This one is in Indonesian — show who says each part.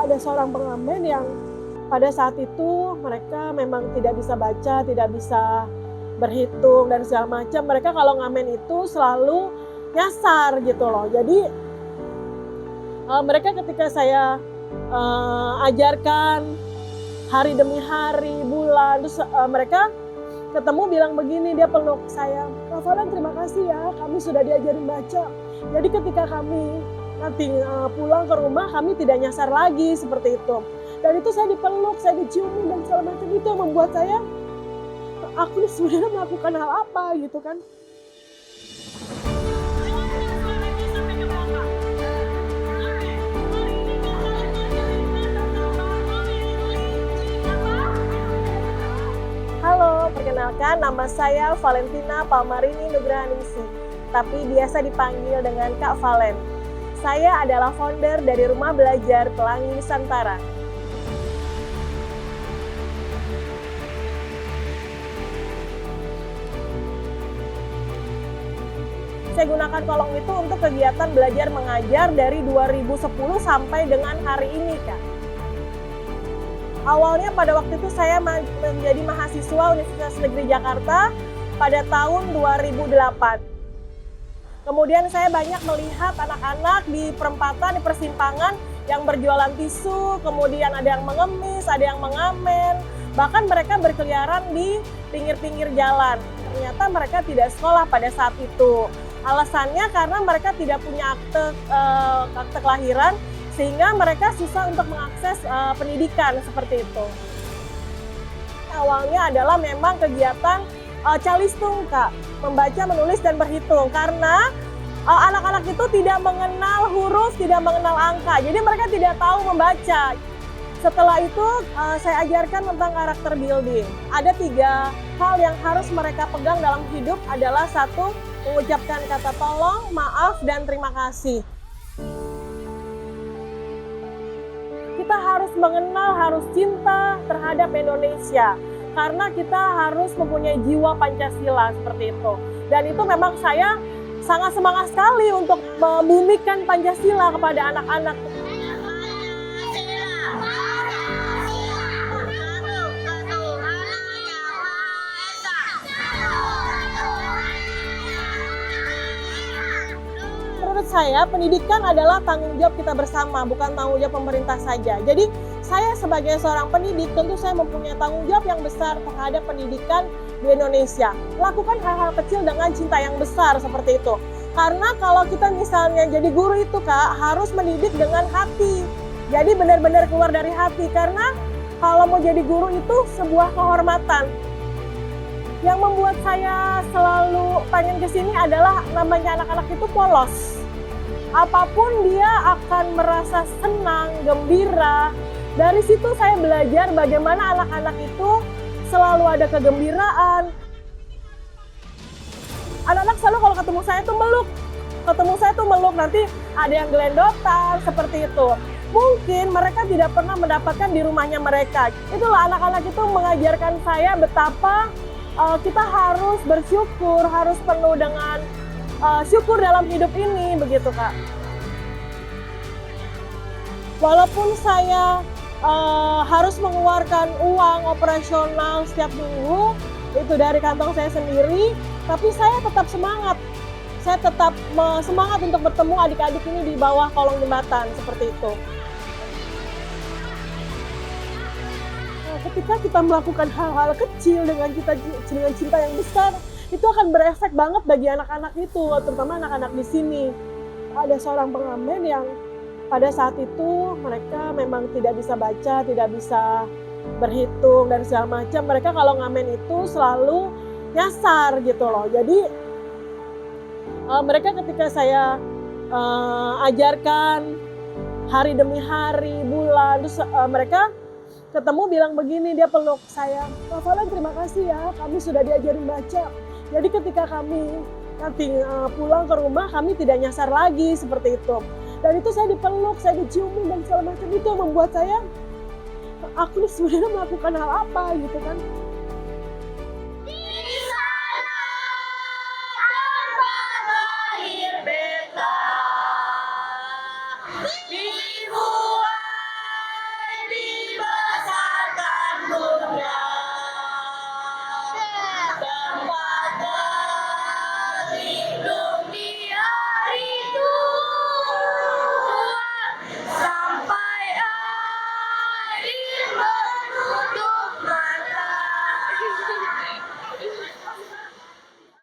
Speaker 1: ada seorang pengamen yang pada saat itu mereka memang tidak bisa baca, tidak bisa berhitung dan segala macam. Mereka kalau ngamen itu selalu nyasar gitu loh. Jadi mereka ketika saya ajarkan hari demi hari, bulan, terus mereka ketemu bilang begini, dia peluk saya, Kak Valen terima kasih ya, kami sudah diajarin baca. Jadi ketika kami nanti pulang ke rumah, kami tidak nyasar lagi seperti itu. Dan itu saya dipeluk, saya diciumin dan segala macam, itu yang membuat saya, aku ini sebenarnya melakukan hal apa gitu kan. Halo, perkenalkan nama saya Valentina Palmarini Nugrahaningsih, tapi biasa dipanggil dengan Kak Valen. Saya adalah founder dari Rumah Belajar Pelangi Nusantara. Saya gunakan kolong itu untuk kegiatan belajar mengajar dari 2010 sampai dengan hari ini, Kak. Awalnya pada waktu itu saya menjadi mahasiswa Universitas Negeri Jakarta pada tahun 2008. Kemudian saya banyak melihat anak-anak di perempatan, di persimpangan yang berjualan tisu, kemudian ada yang mengemis, ada yang mengamen, bahkan mereka berkeliaran di pinggir-pinggir jalan. Ternyata mereka tidak sekolah pada saat itu. Alasannya karena mereka tidak punya akte kelahiran, sehingga mereka susah untuk mengakses pendidikan seperti itu. Awalnya adalah memang kegiatan calistung, Kak, membaca, menulis, dan berhitung, karena anak-anak itu tidak mengenal huruf, tidak mengenal angka, jadi mereka tidak tahu membaca. Setelah itu saya ajarkan tentang karakter building. Ada 3 hal yang harus mereka pegang dalam hidup adalah 1, mengucapkan kata tolong, maaf, dan terima kasih. Kita harus mengenal, harus cinta terhadap Indonesia. Karena kita harus mempunyai jiwa Pancasila seperti itu. Dan itu memang saya sangat semangat sekali untuk membumikan Pancasila kepada anak-anak. Menurut saya, pendidikan adalah tanggung jawab kita bersama, bukan tanggung jawab pemerintah saja. Jadi, saya sebagai seorang pendidik, tentu saya mempunyai tanggung jawab yang besar terhadap pendidikan di Indonesia. Lakukan hal-hal kecil dengan cinta yang besar seperti itu. Karena kalau kita misalnya jadi guru itu, Kak, harus mendidik dengan hati. Jadi benar-benar keluar dari hati. Karena kalau mau jadi guru itu sebuah kehormatan. Yang membuat saya selalu pengen kesini adalah namanya anak-anak itu polos. Apapun dia akan merasa senang, gembira. Dari situ saya belajar bagaimana anak-anak itu selalu ada kegembiraan. Anak-anak selalu kalau ketemu saya tuh meluk. Nanti ada yang gelendotan, seperti itu. Mungkin mereka tidak pernah mendapatkan di rumahnya mereka. Itulah anak-anak itu mengajarkan saya betapa kita harus bersyukur, harus penuh dengan syukur dalam hidup ini, begitu, Kak. Walaupun saya harus mengeluarkan uang operasional setiap minggu, itu dari kantong saya sendiri, tapi saya tetap semangat. Saya tetap semangat untuk bertemu adik-adik ini di bawah kolong jembatan, seperti itu. Ketika kita melakukan hal-hal kecil dengan cinta yang besar, itu akan berefek banget bagi anak-anak itu, terutama anak-anak di sini. Ada seorang pengamen yang pada saat itu mereka memang tidak bisa baca, tidak bisa berhitung dan segala macam. Mereka kalau ngamen itu selalu nyasar gitu loh. Jadi mereka ketika saya ajarkan hari demi hari, bulan, terus mereka ketemu bilang begini, dia peluk saya, Kak Valen terima kasih ya, kami sudah diajarin baca. Jadi ketika kami nanti pulang ke rumah, kami tidak nyasar lagi seperti itu. Dan itu saya dipeluk, saya diciumin dan segala macam, itu yang membuat saya, aku ini sebenarnya melakukan hal apa gitu kan.